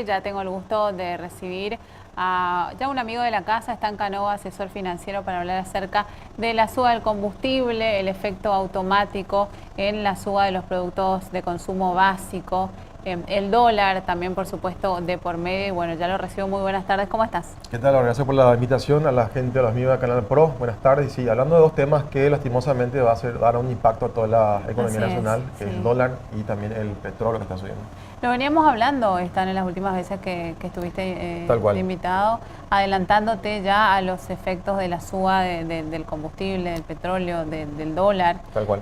Ya tengo el gusto de recibir a ya un amigo de la casa, Stan Canova, asesor financiero, para hablar acerca de la suba del combustible, el efecto automático en la suba de los productos de consumo básico, el dólar también, por supuesto, de por medio. Y bueno, ya lo recibo. Muy buenas tardes, ¿cómo estás? ¿Qué tal? Gracias por la invitación a la gente, a los amigos de Canal Pro. Buenas tardes. Sí, hablando de dos temas que lastimosamente va a dar un impacto a toda la economía Así es, nacional, que es sí. el dólar y también el petróleo que está subiendo. Lo veníamos hablando, Stan, en las últimas veces que estuviste Tal cual. de invitado, adelantándote ya a los efectos de la suba del combustible, del petróleo, del dólar. Tal cual.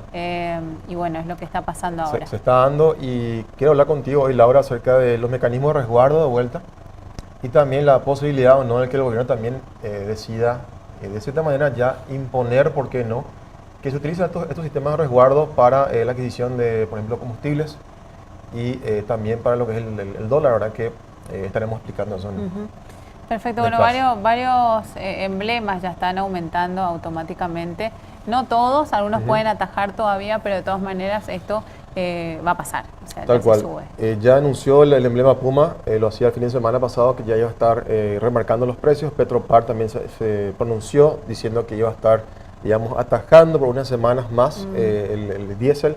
Y bueno, es lo que está pasando ahora. Se está dando y quiero hablar contigo hoy, Laura, acerca de los mecanismos de resguardo de vuelta y también la posibilidad o no de que el gobierno también decida de cierta manera ya imponer, ¿por qué no?, que se utilicen estos sistemas de resguardo para la adquisición de, por ejemplo, combustibles y también para lo que es el dólar, ¿verdad? Que estaremos explicando eso. Perfecto, bueno, varios emblemas ya están aumentando automáticamente. No todos, algunos pueden atajar todavía, pero de todas maneras esto va a pasar. O sea, Tal ya cual. se sube. Ya anunció el emblema Puma, lo hacía el fin de semana pasado, que ya iba a estar remarcando los precios. Petropar también se pronunció diciendo que iba a estar, digamos, atajando por unas semanas más el diésel.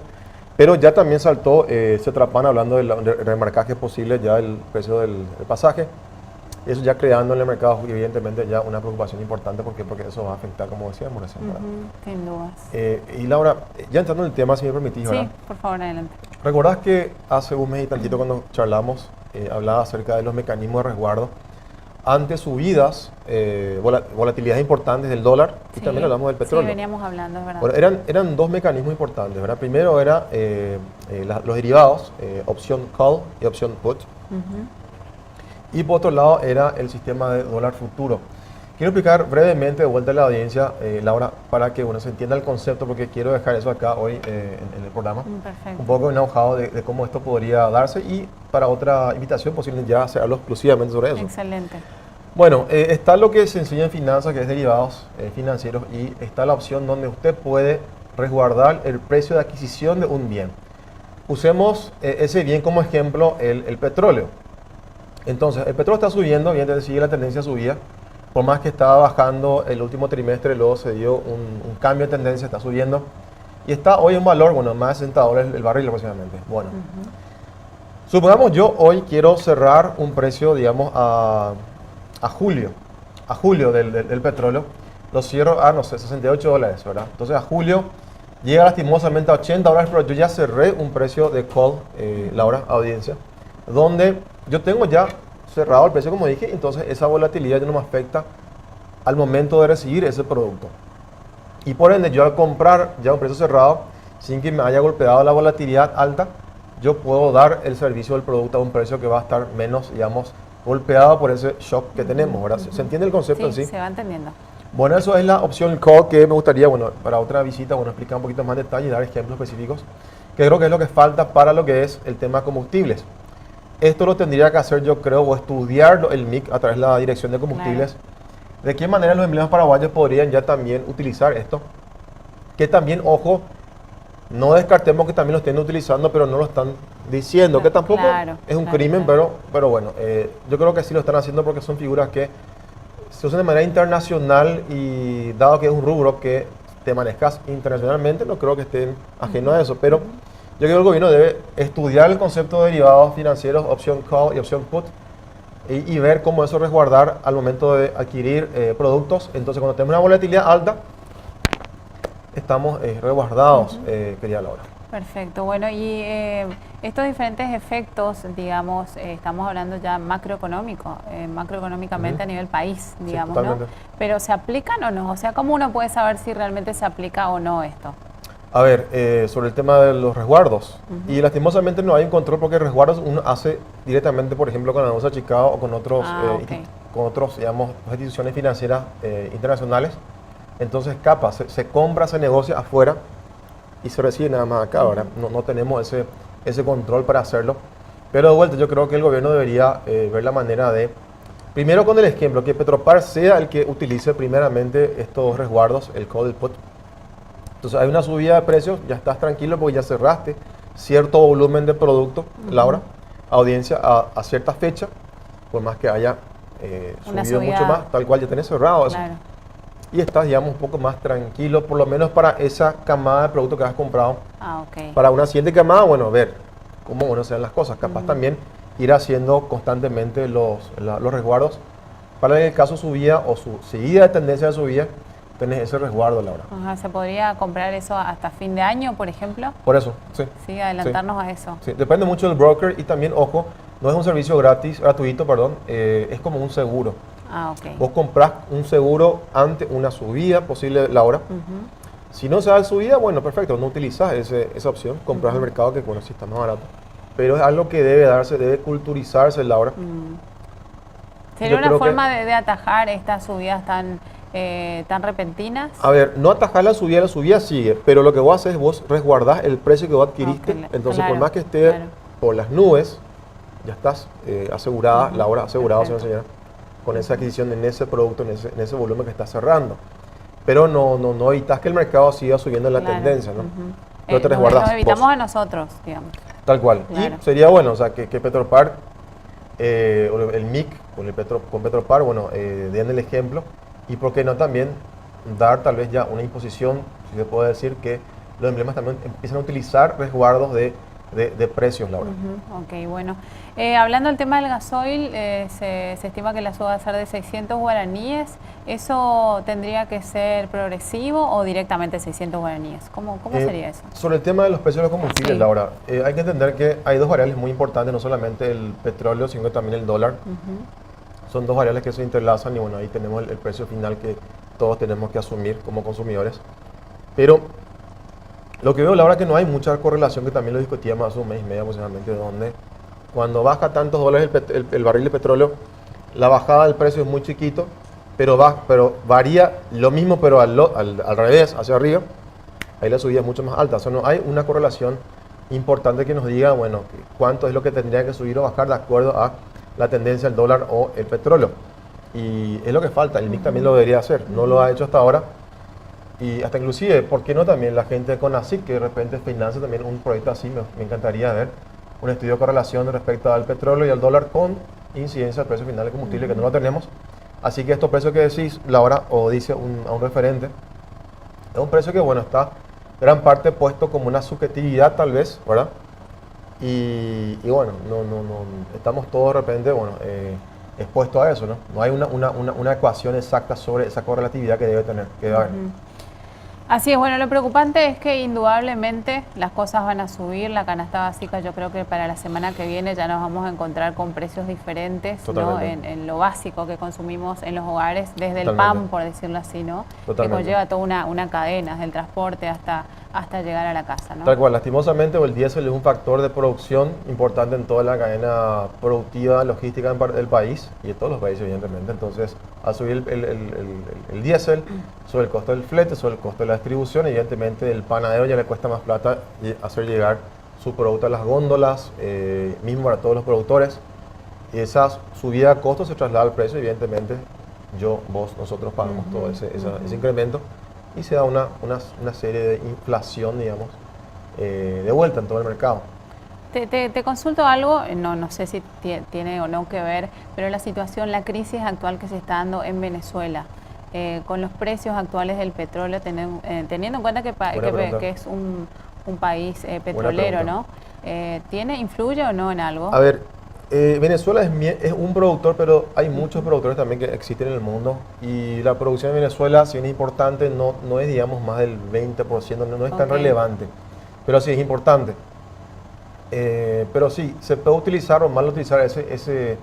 Pero ya también saltó Cetrapan hablando del remarcaje posible ya del precio del pasaje. Eso ya creando en el mercado, evidentemente, ya una preocupación importante. ¿Por qué? Porque eso va a afectar, como decíamos recién. Sin dudas. Y Laura, ya entrando en el tema, si me permitís, ¿verdad? Sí, por favor, adelante. ¿Recordás que hace un mes y tantito cuando charlamos, hablaba acerca de los mecanismos de resguardo ante subidas, volatilidades importantes del dólar, y también hablamos del petróleo? Sí, veníamos hablando, es verdad. Bueno, eran dos mecanismos importantes, ¿verdad? Primero era los derivados, opción call y opción put. Y por otro lado era el sistema de dólar futuro. Quiero explicar brevemente de vuelta a la audiencia, Laura, para que uno se entienda el concepto, porque quiero dejar eso acá hoy en el programa. Perfecto. Un poco de know-how de cómo esto podría darse, y para otra invitación posible ya hacerlo exclusivamente sobre eso. Excelente. Bueno, está lo que se enseña en finanzas, que es derivados financieros, y está la opción donde usted puede resguardar el precio de adquisición de un bien. Usemos ese bien como ejemplo, el petróleo. Entonces, el petróleo está subiendo, evidentemente sigue la tendencia a subida, por más que estaba bajando el último trimestre, luego se dio un cambio de tendencia, está subiendo, y está hoy en valor, bueno, más de $60 el barril aproximadamente. Bueno, supongamos yo hoy quiero cerrar un precio, digamos, a julio del petróleo, lo cierro a, no sé, $68, ¿verdad? Entonces a julio llega lastimosamente a $80, pero yo ya cerré un precio de call, Laura, audiencia, donde yo tengo ya cerrado el precio, como dije. Entonces esa volatilidad ya no me afecta al momento de recibir ese producto. Y por ende, yo al comprar ya un precio cerrado, sin que me haya golpeado la volatilidad alta, yo puedo dar el servicio del producto a un precio que va a estar menos, digamos, golpeado por ese shock que tenemos, ¿verdad? ¿Se entiende el concepto en sí? Se va entendiendo. Bueno, eso es la opción call, que me gustaría, bueno, para otra visita, bueno, explicar un poquito más en detalle y dar ejemplos específicos, que creo que es lo que falta para lo que es el tema combustibles. Esto lo tendría que hacer, yo creo, o estudiar el MIC a través de la Dirección de Combustibles. Claro. ¿De qué manera los emblemas paraguayos podrían ya también utilizar esto? Que también, ojo, no descartemos que también lo estén utilizando, pero no lo están diciendo, que tampoco es un crimen, pero bueno, yo creo que sí lo están haciendo, porque son figuras que se usan de manera internacional, y dado que es un rubro que te manejas internacionalmente, no creo que estén ajenos a eso, pero yo creo que el gobierno debe estudiar el concepto de derivados financieros, opción call y opción put, y ver cómo eso resguardar al momento de adquirir productos. Entonces, cuando tenemos una volatilidad alta, estamos resguardados, querida Laura. Perfecto. Bueno, y estos diferentes efectos, digamos, estamos hablando ya macroeconómicamente a nivel país, digamos, sí, ¿no? Pero ¿se aplican o no? O sea, ¿cómo uno puede saber si realmente se aplica o no esto? A ver, sobre el tema de los resguardos, y lastimosamente no hay un control, porque resguardos uno hace directamente, por ejemplo, con la Bolsa de Chicago o con otros, digamos, instituciones financieras internacionales. Entonces, capaz, se compra, se negocia afuera y se recibe nada más acá, ¿verdad? No tenemos ese control para hacerlo. Pero de vuelta, yo creo que el gobierno debería ver la manera de, primero con el ejemplo, que Petropar sea el que utilice primeramente estos resguardos, el call, el put. Entonces hay una subida de precios, ya estás tranquilo porque ya cerraste cierto volumen de producto, Laura, audiencia, a cierta fecha, por más que haya Una subido subida, mucho más, tal cual ya tenés cerrado eso. claro. Y estás, digamos, un poco más tranquilo, por lo menos para esa camada de productos que has comprado. Ah, ok. Para una siguiente camada, bueno, ver cómo bueno sean las cosas. Capaz también ir haciendo constantemente los resguardos para en el caso subida o su seguida de tendencia de subida, tenés ese resguardo, Laura. Ajá, ¿se podría comprar eso hasta fin de año, por ejemplo? Por eso, sí. Sí, adelantarnos a eso. Sí, depende mucho del broker y también, ojo, no es un servicio gratuito, perdón, es como un seguro. Ah, ok. Vos comprás un seguro ante una subida posible, Laura. Ujú. Si no se da subida, bueno, perfecto, no utilizás esa opción, compras el mercado que, bueno, sí está más barato. Pero es algo que debe darse, debe culturizarse, Laura. ¿Sería Yo una creo que- forma de atajar estas subidas tan repentinas? A ver, no atajar la subida sigue, pero lo que vos haces es vos resguardás el precio que vos adquiriste. Ok, Entonces, claro, por más que esté claro. por las nubes, ya estás asegurada, Laura, asegurado, perfecto. señora, con esa adquisición en ese producto, en ese volumen que estás cerrando. Pero no evitas que el mercado siga subiendo en la Claro, tendencia, ¿no? ujú. No te Nos resguardás evitamos vos. a nosotros, digamos. Tal cual. Claro. Y sería bueno, o sea, que Petropar, o el MIC con Petropar, bueno, den el ejemplo. Y por qué no también dar tal vez ya una imposición, si se puede decir, que los emblemas también empiezan a utilizar resguardos de precios, Laura. Ujú, ok, bueno. Hablando del tema del gasoil, se estima que la suba va a ser de 600 guaraníes. ¿Eso tendría que ser progresivo o directamente 600 guaraníes? ¿Cómo sería eso? Sobre el tema de los precios de los combustibles, Sí. Laura, hay que entender que hay dos variables muy importantes, no solamente el petróleo, sino también el dólar. Son dos variables que se entrelazan y bueno, ahí tenemos el precio final que todos tenemos que asumir como consumidores. Pero lo que veo, Laura, que no hay mucha correlación, que también lo discutíamos hace un mes y medio aproximadamente, donde cuando baja tantos dólares el barril de petróleo, la bajada del precio es muy chiquito, pero varía lo mismo, pero al revés, hacia arriba, ahí la subida es mucho más alta. O sea, no hay una correlación importante que nos diga, bueno, cuánto es lo que tendría que subir o bajar de acuerdo a la tendencia del dólar o el petróleo. Y es lo que falta, el MIC también lo debería hacer, no lo ha hecho hasta ahora. Y hasta inclusive, ¿por qué no también la gente con ASIC, que de repente financia también un proyecto así? Me encantaría ver un estudio de correlación respecto al petróleo y al dólar con incidencia al precio final de combustible, que no lo tenemos. Así que estos precios que decís, Laura, o dice a un referente, es un precio que, bueno, está gran parte puesto como una subjetividad tal vez, ¿verdad? Y bueno, no, estamos todos de repente, bueno, expuestos a eso, ¿no? No hay una ecuación exacta sobre esa correlatividad que debe tener, que debe haber. Así es, bueno, lo preocupante es que indudablemente las cosas van a subir, la canasta básica yo creo que para la semana que viene ya nos vamos a encontrar con precios diferentes, ¿no? En lo básico que consumimos en los hogares, desde el pan, por decirlo así, ¿no? Que conlleva toda una cadena, desde el transporte hasta llegar a la casa, ¿no? Tal cual, lastimosamente el diésel es un factor de producción importante en toda la cadena productiva, logística del país y de todos los países evidentemente. Entonces, al subir el diésel, sobre el costo del flete, sobre el costo de la distribución, evidentemente el panadero ya le cuesta más plata hacer llegar su producto a las góndolas, mismo para todos los productores. Y esa subida de costos se traslada al precio, evidentemente vos, nosotros pagamos todo ese incremento. Y se da una serie de inflación, digamos, de vuelta en todo el mercado. Te consulto algo, no sé si tiene o no que ver, pero la situación, la crisis actual que se está dando en Venezuela, con los precios actuales del petróleo, teniendo en cuenta que es un país petrolero, ¿no? ¿Influye o no en algo? A ver, Venezuela es un productor, pero hay muchos productores también que existen en el mundo. Y la producción de Venezuela, si bien es importante, no es, digamos, más del 20%, no es tan relevante. Pero sí es importante. Pero sí, se puede utilizar o mal utilizar ese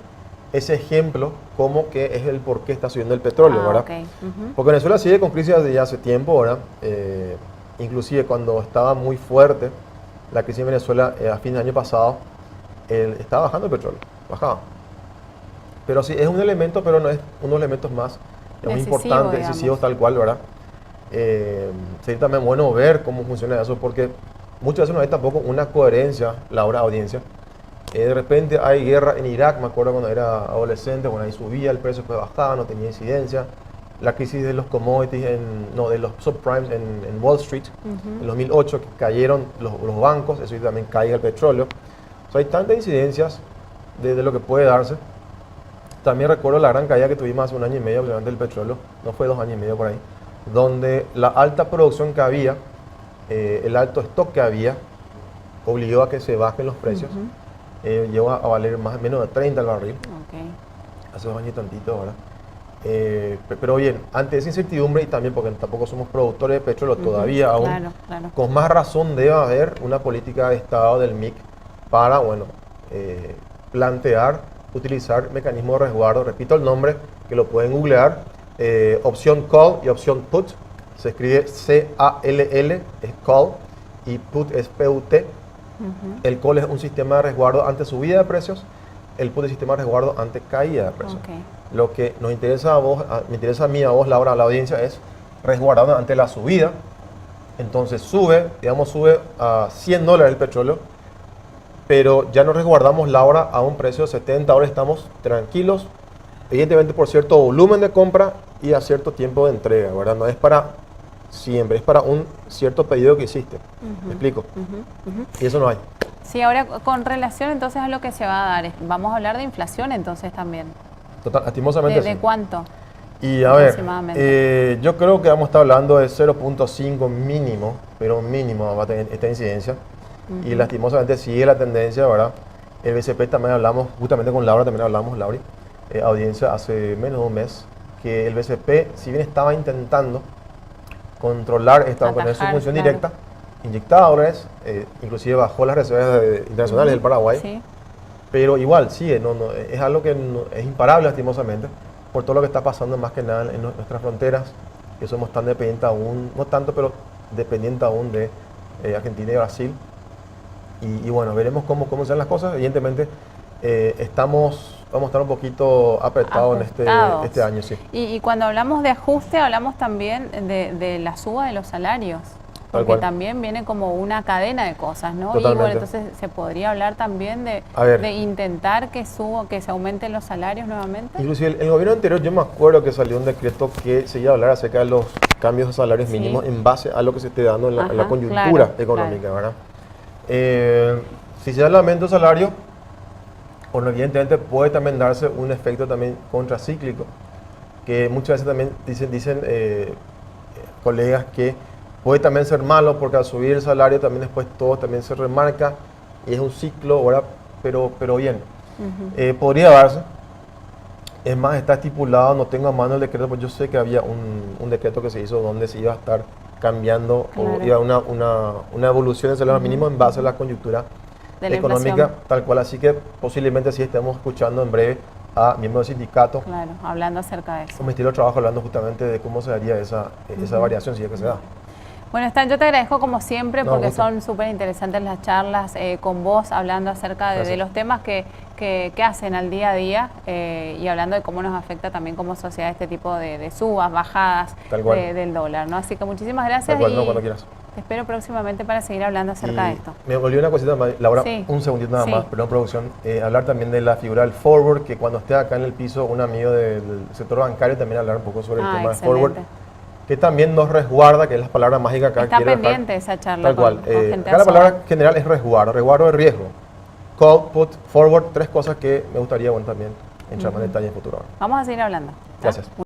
ejemplo como que es el por qué está subiendo el petróleo, ¿verdad? Okay. Porque Venezuela sigue con crisis desde ya hace tiempo, ¿verdad? Inclusive cuando estaba muy fuerte la crisis en Venezuela a fin del año pasado, estaba bajando el petróleo, bajaba. Pero sí, es un elemento, pero no es uno de los elementos más importantes, decisivos tal cual, ¿verdad? Sería también bueno ver cómo funciona eso, porque muchas veces no hay tampoco una coherencia, Laura, audiencia. De repente hay guerra en Irak, me acuerdo cuando era adolescente, bueno, ahí subía el precio, después bajaba, no tenía incidencia. La crisis de los commodities, de los subprimes en Wall Street, en 2008, que cayeron los bancos, eso también caiga el petróleo. O sea, hay tantas incidencias de lo que puede darse También recuerdo la gran caída que tuvimos hace un año y medio del petróleo, no fue 2 años y medio por ahí, donde la alta producción que había, el alto stock que había, obligó a que se bajen los precios. Llegó a valer más o menos de 30 el barril, hace 2 años y tantito ahora. Pero bien, ante esa incertidumbre y también porque tampoco somos productores de petróleo todavía aún, con más razón debe haber una política de Estado del MIC para, bueno, plantear, utilizar mecanismos de resguardo. Repito el nombre, que lo pueden googlear, opción call y opción put, se escribe C-A-L-L, es call, y put es P-U-T. El call es un sistema de resguardo ante subida de precios, el put es sistema de resguardo ante caída de precios. Lo que nos interesa a vos, me interesa a mí, a vos, Laura, a la audiencia, es resguardar ante la subida. Entonces sube, digamos, sube a $100 el petróleo, pero ya nos resguardamos, Laura, a un precio de 70. Ahora estamos tranquilos, evidentemente por cierto volumen de compra y a cierto tiempo de entrega, ¿verdad? No es para siempre, es para un cierto pedido que hiciste. ¿Me explico? Y eso no hay. Sí, ahora con relación entonces a lo que se va a dar, vamos a hablar de inflación entonces también. Total, estimosamente ¿De cuánto? Y a ver, yo creo que vamos a estar hablando de 0.5 mínimo, pero mínimo va a tener esta incidencia. Y lastimosamente sigue la tendencia, ¿verdad? El BCP también hablamos, justamente con Laura también hablamos, Lauri, audiencia, hace menos de un mes, que el BCP, si bien estaba intentando controlar, estaba con su función directa, inyectaba dólares, inclusive bajó las reservas internacionales del Paraguay, pero igual sigue, es algo que es imparable lastimosamente, por todo lo que está pasando más que nada en nuestras fronteras, que somos tan dependientes aún, no tanto, pero dependientes aún de Argentina y Brasil. Y bueno, veremos cómo sean las cosas. Evidentemente, vamos a estar un poquito apretados en este año. Sí. Y cuando hablamos de ajuste, hablamos también de la suba de los salarios. Porque también viene como una cadena de cosas, ¿no? Totalmente. Y bueno, entonces se podría hablar también de intentar que se aumenten los salarios nuevamente. Inclusive el gobierno anterior, yo me acuerdo que salió un decreto que se iba a hablar acerca de los cambios de salarios mínimos en base a lo que se esté dando en la coyuntura económica, ¿verdad? Si se da el aumento de salario, bueno, evidentemente puede también darse un efecto también contracíclico, que muchas veces también dicen colegas que puede también ser malo porque al subir el salario también después todo también se remarca y es un ciclo, ¿verdad? Pero bien, podría darse. Es más, está estipulado, no tengo a mano el decreto, pues yo sé que había un decreto que se hizo donde se iba a estar cambiando o iba a una evolución de salario mínimo en base a la coyuntura económica tal cual. Así que posiblemente sí estemos escuchando en breve a miembros del sindicato. Claro, hablando acerca de eso. Con mi estilo de trabajo, hablando justamente de cómo se daría esa variación, si es que se da. Bueno, Stan, yo te agradezco como siempre porque son súper interesantes las charlas con vos, hablando acerca de los temas que hacen al día a día y hablando de cómo nos afecta también como sociedad este tipo de subas, bajadas del dólar, ¿no? Así que muchísimas gracias cuando quieras. Te espero próximamente para seguir hablando acerca de esto. Me volvió una cosita más, Laura, un segundito nada más, perdón, producción. Hablar también de la figura del forward, que cuando esté acá en el piso, un amigo del sector bancario también hablar un poco sobre el tema del forward, que también nos resguarda, que es la palabra mágica acá. Está pendiente esa charla. Tal cual. Acá la palabra general es resguardo de riesgo. Call, put, forward, 3 cosas que me gustaría también entrar más en detalle en futuro. Vamos a seguir hablando. Gracias.